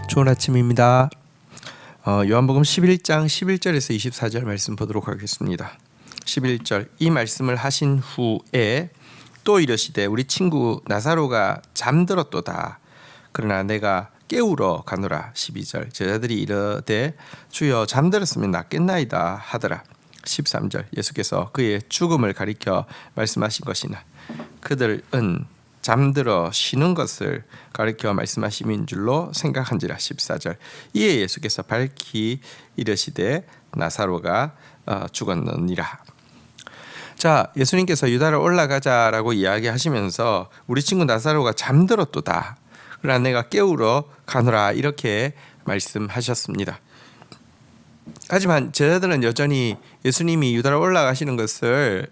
좋은 아침입니다. 요한복음 11장 11절에서 24절 말씀 보도록 하겠습니다. 11절 이 말씀을 하신 후에 또 이르시되 우리 친구 나사로가 잠들었도다. 그러나 내가 깨우러 가노라. 12절 제자들이 이르되 주여 잠들었으면 낫겠나이다 하더라. 13절 예수께서 그의 죽음을 가리켜 말씀하신 것이나 그들은 잠들어 쉬는 것을 가리켜 말씀하심인 줄로 생각한지라. 14절 이에 예수께서 밝히 이르시되 나사로가 죽었느니라. 자, 예수님께서 유다로 올라가자라고 이야기하시면서 우리 친구 나사로가 잠들었도다. 그러나 내가 깨우러 가노라 이렇게 말씀하셨습니다. 하지만 제자들은 여전히 예수님이 유다로 올라가시는 것을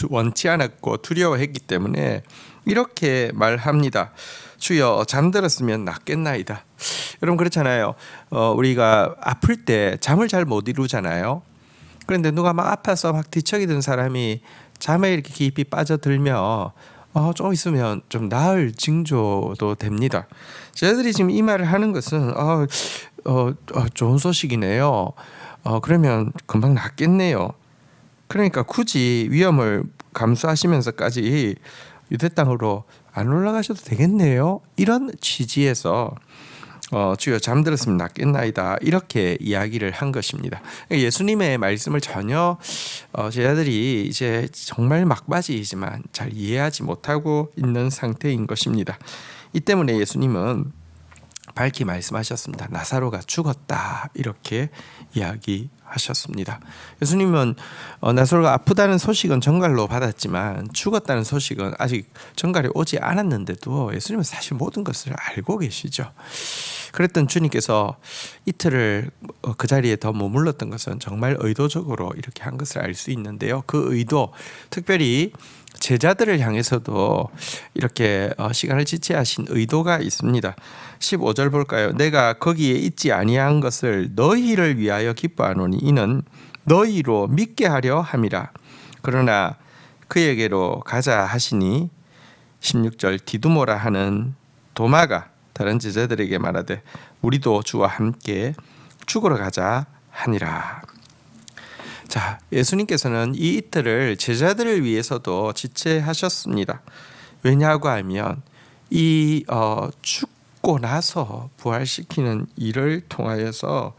원치 않았고 두려워했기 때문에 이렇게 말합니다. 주여 잠들었으면 낫겠나이다. 여러분 그렇잖아요. 우리가 아플 때 잠을 잘 못 이루잖아요. 그런데 누가 막 아파서 막 뒤척이 든 사람이 잠에 이렇게 깊이 빠져들면 좀 있으면 좀 나을 징조도 됩니다. 제자들이 지금 이 말을 하는 것은 좋은 소식이네요. 그러면 금방 낫겠네요. 그러니까 굳이 위험을 감수하시면서까지 유대 땅으로 안 올라가셔도 되겠네요. 이런 취지에서 주여 잠들었으면 낫겠나이다 이렇게 이야기를 한 것입니다. 예수님의 말씀을 전혀 제자들이 이제 정말 막바지이지만 잘 이해하지 못하고 있는 상태인 것입니다. 이 때문에 예수님은 밝히 말씀하셨습니다. 나사로가 죽었다 이렇게 이야기하셨습니다. 예수님은 나사로가 아프다는 소식은 정갈로 받았지만 죽었다는 소식은 아직 정갈이 오지 않았는데도 예수님은 사실 모든 것을 알고 계시죠. 그랬던 주님께서 이틀을 그 자리에 더 머물렀던 것은 정말 의도적으로 이렇게 한 것을 알 수 있는데요. 그 의도, 특별히 제자들을 향해서도 이렇게 시간을 지체하신 의도가 있습니다. 15절 볼까요? 내가 거기에 있지 아니한 것을 너희를 위하여 기뻐하노니 이는 너희로 믿게 하려 함이라. 그러나 그에게로 가자 하시니 16절 디두모라 하는 도마가 다른 제자들에게 말하되 우리도 주와 함께 죽으러 가자 하니라. 자, 예수님께서는 이 이틀을 제자들을 위해서도 지체하셨습니다. 왜냐하고 하면 이 죽고 나서 부활시키는 일을 통하여서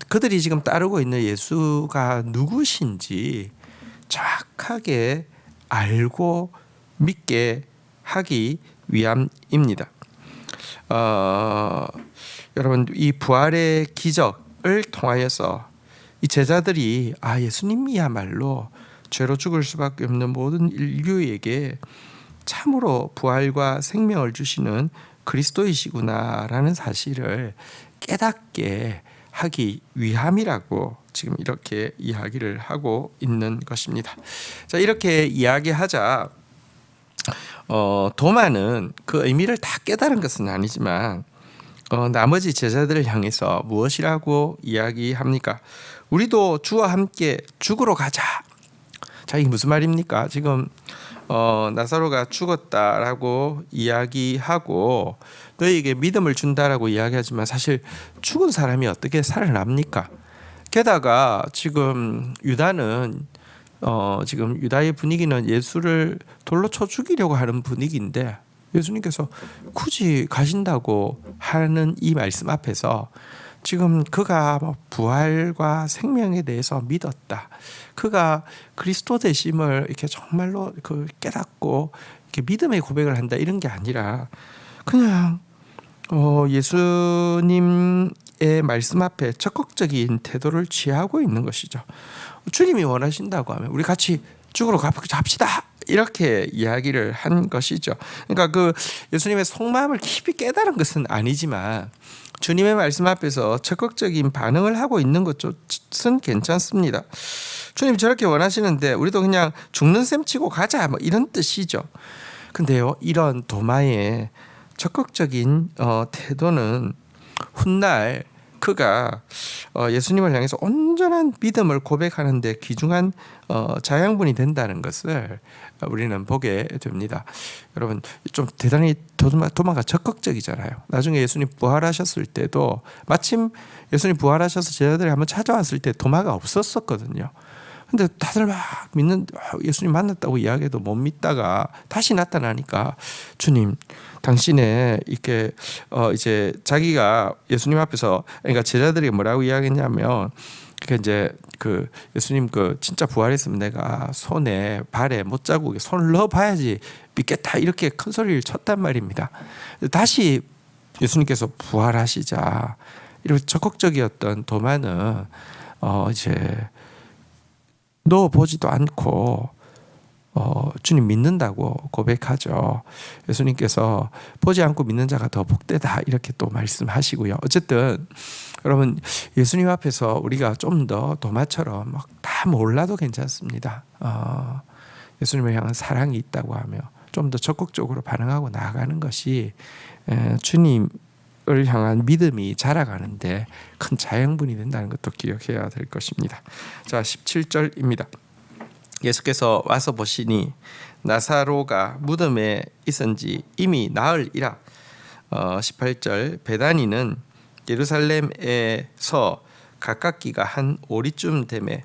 그들이 지금 따르고 있는 예수가 누구신지 정확하게 알고 믿게 하기 위함입니다. 여러분 이 부활의 기적을 통하여서 이 제자들이 예수님이야말로 죄로 죽을 수밖에 없는 모든 인류에게 참으로 부활과 생명을 주시는 그리스도이시구나라는 사실을 깨닫게 하기 위함이라고 지금 이렇게 이야기를 하고 있는 것입니다. 자, 이렇게 이야기하자 도마는 그 의미를 다 깨달은 것은 아니지만 나머지 제자들을 향해서 무엇이라고 이야기합니까? 우리도 주와 함께 죽으러 가자. 자, 이게 무슨 말입니까? 지금 나사로가 죽었다라고 이야기하고 너희에게 믿음을 준다라고 이야기하지만 사실 죽은 사람이 어떻게 살아납니까? 게다가 지금 유다는 지금 유다의 분위기는 예수를 돌로 쳐 죽이려고 하는 분위기인데 예수님께서 굳이 가신다고 하는 이 말씀 앞에서 지금 그가 부활과 생명에 대해서 믿었다. 그가 그리스도 되심을 이렇게 정말로 깨닫고 이렇게 믿음의 고백을 한다 이런 게 아니라 그냥 예수님의 말씀 앞에 적극적인 태도를 취하고 있는 것이죠. 주님이 원하신다고 하면 우리 같이 죽으러 갑시다. 이렇게 이야기를 한 것이죠. 그러니까 그 예수님의 속마음을 깊이 깨달은 것은 아니지만 주님의 말씀 앞에서 적극적인 반응을 하고 있는 것은 괜찮습니다. 주님 저렇게 원하시는데 우리도 그냥 죽는 셈 치고 가자 뭐 이런 뜻이죠. 근데요, 이런 도마의 적극적인 태도는 훗날 그가 예수님을 향해서 온 온전한 믿음을 고백하는데 귀중한 자양분이 된다는 것을 우리는 보게 됩니다. 여러분 좀 대단히 도마가 적극적이잖아요. 나중에 예수님 부활하셨을 때도 마침 예수님 부활하셔서 제자들이 한번 찾아왔을 때 도마가 없었었거든요. 근데 다들 막 예수님 만났다고 이야기해도 못 믿다가 다시 나타나니까 주님 당신의 이렇게 이제 자기가 예수님 앞에서 그러니까 제자들이 뭐라고 이야기했냐면 그 이제 그 예수님 그 진짜 부활했으면 내가 손에 발에 못자국에 손을 넣어봐야지 믿겠다 이렇게 큰 소리를 쳤단 말입니다. 다시 예수님께서 부활하시자 이렇게 적극적이었던 도마는 이제 넣어보지도 않고 주님 믿는다고 고백하죠. 예수님께서 보지 않고 믿는 자가 더 복되다 이렇게 또 말씀하시고요. 어쨌든 여러분 예수님 앞에서 우리가 좀 더 도마처럼 막 다 몰라도 괜찮습니다. 예수님을 향한 사랑이 있다고 하며 좀 더 적극적으로 반응하고 나아가는 것이 주님을 향한 믿음이 자라가는데 큰 자양분이 된다는 것도 기억해야 될 것입니다. 자, 17절입니다. 예수께서 와서 보시니 나사로가 무덤에 있은지 이미 나흘이라. 18절 베다니는 예루살렘에서 가깝기가 한 오리쯤 되매.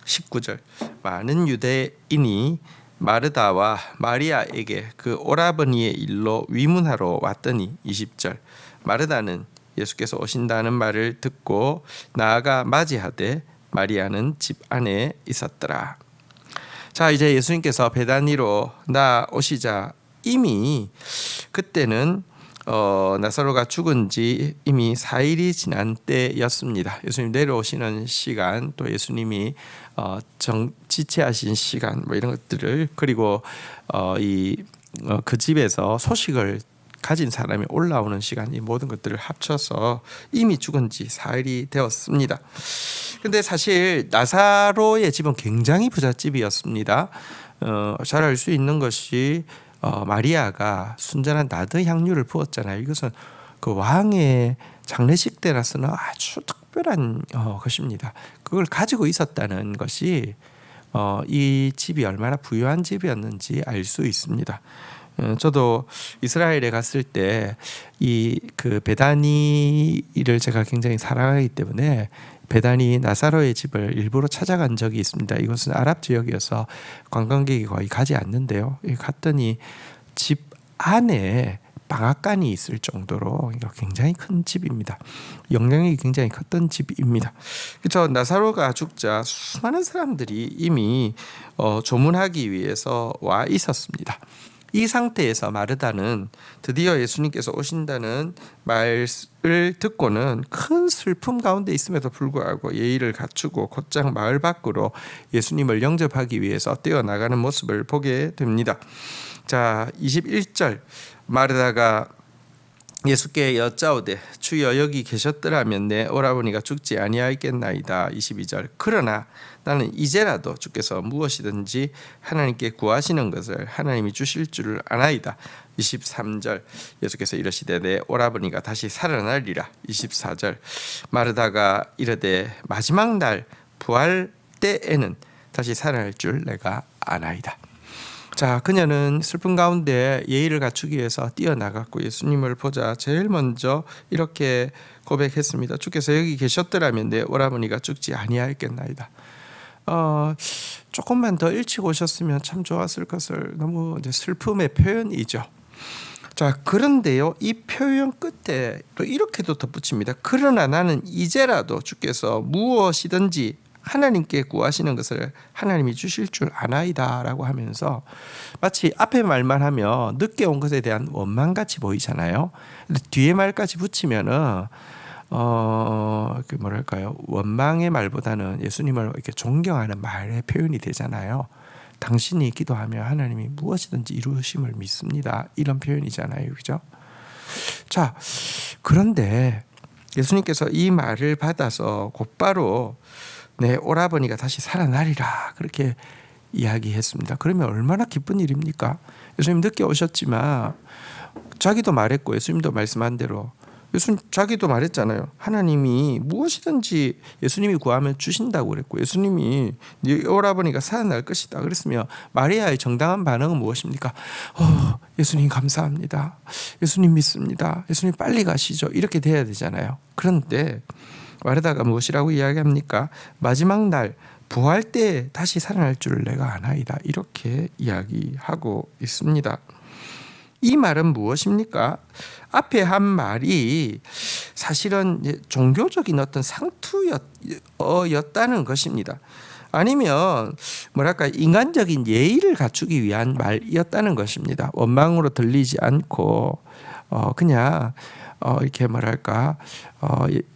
19절 많은 유대인이 마르다와 마리아에게 그 오라버니의 일로 위문하러 왔더니. 20절 마르다는 예수께서 오신다는 말을 듣고 나아가 맞이하되 마리아는 집 안에 있었더라. 자, 이제 예수님께서 베다니로 나오시자 이미 그때는 나사로가 죽은 지 이미 4일이 지난 때였습니다. 예수님 내려오시는 시간 또 예수님이 지체하신 시간 뭐 이런 것들을 그리고 그 집에서 소식을 가진 사람이 올라오는 시간 이 모든 것들을 합쳐서 이미 죽은 지 4일이 되었습니다. 근데 사실 나사로의 집은 굉장히 부잣집이었습니다. 잘 알 수 있는 것이 마리아가 순전한 나드 향유를 부었잖아요. 이것은 그 왕의 장례식 때라서는 아주 특별한 것입니다. 그걸 가지고 있었다는 것이 이 집이 얼마나 부유한 집이었는지 알 수 있습니다. 저도 이스라엘에 갔을 때 이 그 베다니를 제가 굉장히 사랑하기 때문에 베다니 나사로의 집을 일부러 찾아간 적이 있습니다. 이것은 아랍 지역이어서 관광객이 거의 가지 않는데요. 갔더니 집 안에 방앗간이 있을 정도로 굉장히 큰 집입니다. 영향력이 굉장히 컸던 집입니다. 그래서 나사로가 죽자 수많은 사람들이 이미 조문하기 위해서 와 있었습니다. 이 상태에서 마르다는 드디어 예수님께서 오신다는 말을 듣고는 큰 슬픔 가운데 있음에도 불구하고 예의를 갖추고 곧장 마을 밖으로 예수님을 영접하기 위해서 뛰어나가는 모습을 보게 됩니다. 자, 21절 마르다가 예수께 여짜오되 주여 여기 계셨더라면 내 오라버니가 죽지 아니하였겠나이다. 22절 그러나 나는 이제라도 주께서 무엇이든지 하나님께 구하시는 것을 하나님이 주실 줄을 아나이다. 23절 예수께서 이르시되 내 오라버니가 다시 살아나리라. 24절 마르다가 이르되 마지막 날 부활 때에는 다시 살아날 줄 내가 아나이다. 자, 그녀는 슬픈 가운데 예의를 갖추기 위해서 뛰어나갔고 예수님을 보자 제일 먼저 이렇게 고백했습니다. 주께서 여기 계셨더라면 내 오라버니가 죽지 아니하였겠나이다. 조금만 더 일찍 오셨으면 참 좋았을 것을 너무 이제 슬픔의 표현이죠. 자, 그런데요, 이 표현 끝에 또 이렇게도 덧붙입니다. 그러나 나는 이제라도 주께서 무엇이든지 하나님께 구하시는 것을 하나님이 주실 줄 아나이다라고 하면서 마치 앞에 말만 하면 늦게 온 것에 대한 원망같이 보이잖아요. 근데 뒤에 말까지 붙이면은 그 뭐랄까요, 원망의 말보다는 예수님을 이렇게 존경하는 말의 표현이 되잖아요. 당신이 기도하며 하나님이 무엇이든지 이루심을 믿습니다. 이런 표현이잖아요, 그죠? 자, 그런데 예수님께서 이 말을 받아서 곧바로 내 오라버니가 다시 살아나리라 그렇게 이야기했습니다. 그러면 얼마나 기쁜 일입니까? 예수님 늦게 오셨지만 자기도 말했고 예수님도 말씀한 대로 예수님 자기도 말했잖아요. 하나님이 무엇이든지 예수님이 구하면 주신다고 그랬고, 예수님이 네 오라버니가 살아날 것이다 그랬으며, 마리아의 정당한 반응은 무엇입니까? 예수님 감사합니다. 예수님 믿습니다. 예수님 빨리 가시죠. 이렇게 돼야 되잖아요. 그런데 마르다가 무엇이라고 이야기합니까? 마지막 날 부활 때 다시 살아날 줄을 내가 아나이다. 이렇게 이야기하고 있습니다. 이 말은 무엇입니까? 앞에 한 말이 사실은 종교적인 어떤 상투였다는 것입니다. 아니면 뭐랄까 인간적인 예의를 갖추기 위한 말이었다는 것입니다. 원망으로 들리지 않고 그냥 이렇게 뭐랄까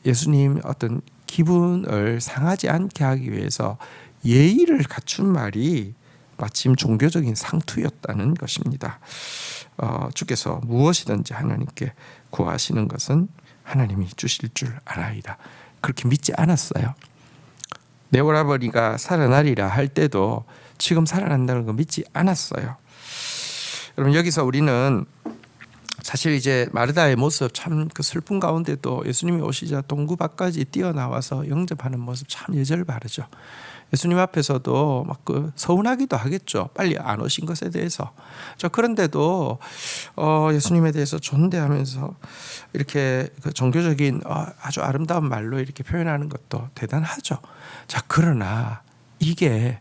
예수님 어떤 기분을 상하지 않게 하기 위해서 예의를 갖춘 말이 마침 종교적인 상투였다는 것입니다. 주께서 무엇이든지 하나님께 구하시는 것은 하나님이 주실 줄 아나이다. 그렇게 믿지 않았어요. 내 오라버니가 살아나리라 할 때도 지금 살아난다는 거 믿지 않았어요. 여러분, 여기서 우리는 사실 이제 마르다의 모습 참 그 슬픈 가운데도 예수님이 오시자 동구 밖까지 뛰어나와서 영접하는 모습 참 예절 바르죠. 예수님 앞에서도 막 그 서운하기도 하겠죠. 빨리 안 오신 것에 대해서. 그런데도 예수님에 대해서 존대하면서 이렇게 그 종교적인 아주 아름다운 말로 이렇게 표현하는 것도 대단하죠. 그러나 이게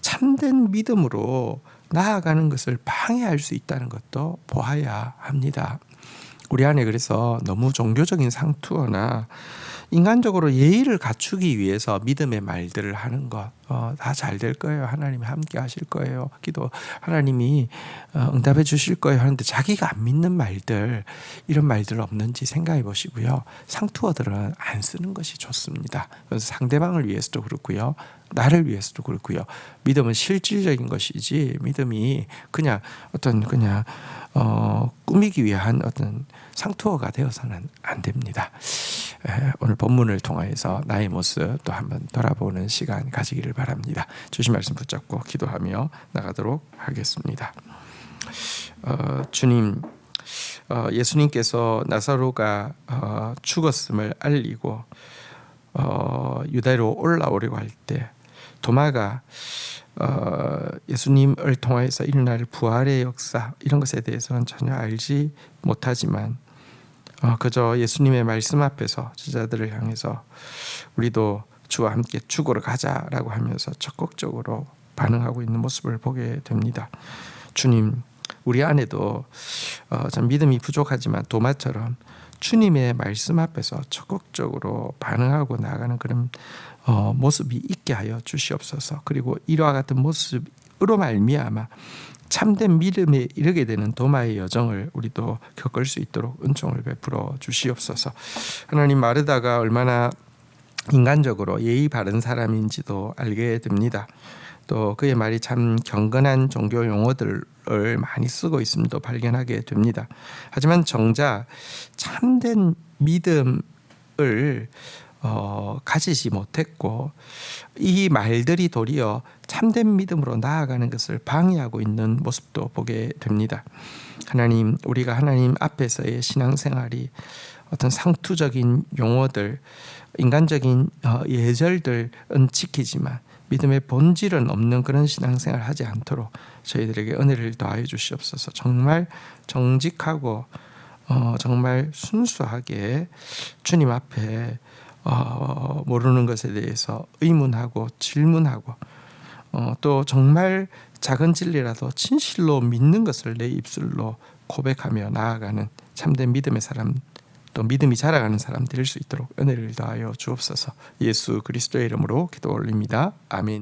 참된 믿음으로 나아가는 것을 방해할 수 있다는 것도 보아야 합니다. 우리 안에 그래서 너무 종교적인 상투어나 인간적으로 예의를 갖추기 위해서 믿음의 말들을 하는 것, 다 잘 될 거예요. 하나님이 함께 하실 거예요. 기도 하나님이 응답해 주실 거예요 하는데 자기가 안 믿는 말들, 이런 말들 없는지 생각해 보시고요. 상투어들은 안 쓰는 것이 좋습니다. 그래서 상대방을 위해서도 그렇고요. 나를 위해서도 그렇고요. 믿음은 실질적인 것이지 믿음이 그냥 꾸미기 위한 어떤 상투어가 되어서는 안 됩니다. 오늘 본문을 통해서 나의 모습 또 한번 돌아보는 시간 가지기를 바랍니다. 주신 말씀 붙잡고 기도하며 나가도록 하겠습니다. 주님, 예수님께서 나사로가 죽었음을 알리고 유다로 올라오려고 할 때 도마가 예수님을 통해서 일어날 부활의 역사 이런 것에 대해서는 전혀 알지 못하지만 그저 예수님의 말씀 앞에서 제자들을 향해서 우리도 주와 함께 죽으러 가자라고 하면서 적극적으로 반응하고 있는 모습을 보게 됩니다. 주님, 우리 안에도 참 믿음이 부족하지만 도마처럼 주님의 말씀 앞에서 적극적으로 반응하고 나아가는 그런 모습이 있게 하여 주시옵소서. 그리고 이와 같은 모습으로 말미암아 참된 믿음에 이르게 되는 도마의 여정을 우리도 겪을 수 있도록 은총을 베풀어 주시옵소서. 하나님, 마르다가 얼마나 인간적으로 예의 바른 사람인지도 알게 됩니다. 또 그의 말이 참 경건한 종교 용어들을 많이 쓰고 있음도 발견하게 됩니다. 하지만 정작 참된 믿음을 가지지 못했고 이 말들이 도리어 참된 믿음으로 나아가는 것을 방해하고 있는 모습도 보게 됩니다. 하나님, 우리가 하나님 앞에서의 신앙생활이 어떤 상투적인 용어들, 인간적인 예절들은 지키지만 믿음의 본질은 없는 그런 신앙생활을 하지 않도록 저희들에게 은혜를 더하여 주시옵소서. 정말 정직하고 정말 순수하게 주님 앞에 모르는 것에 대해서 의문하고 질문하고 또 정말 작은 진리라도 진실로 믿는 것을 내 입술로 고백하며 나아가는 참된 믿음의 사람, 또 믿음이 자라가는 사람 될 수 있도록 은혜를 더하여 주옵소서. 예수 그리스도의 이름으로 기도 올립니다. 아멘.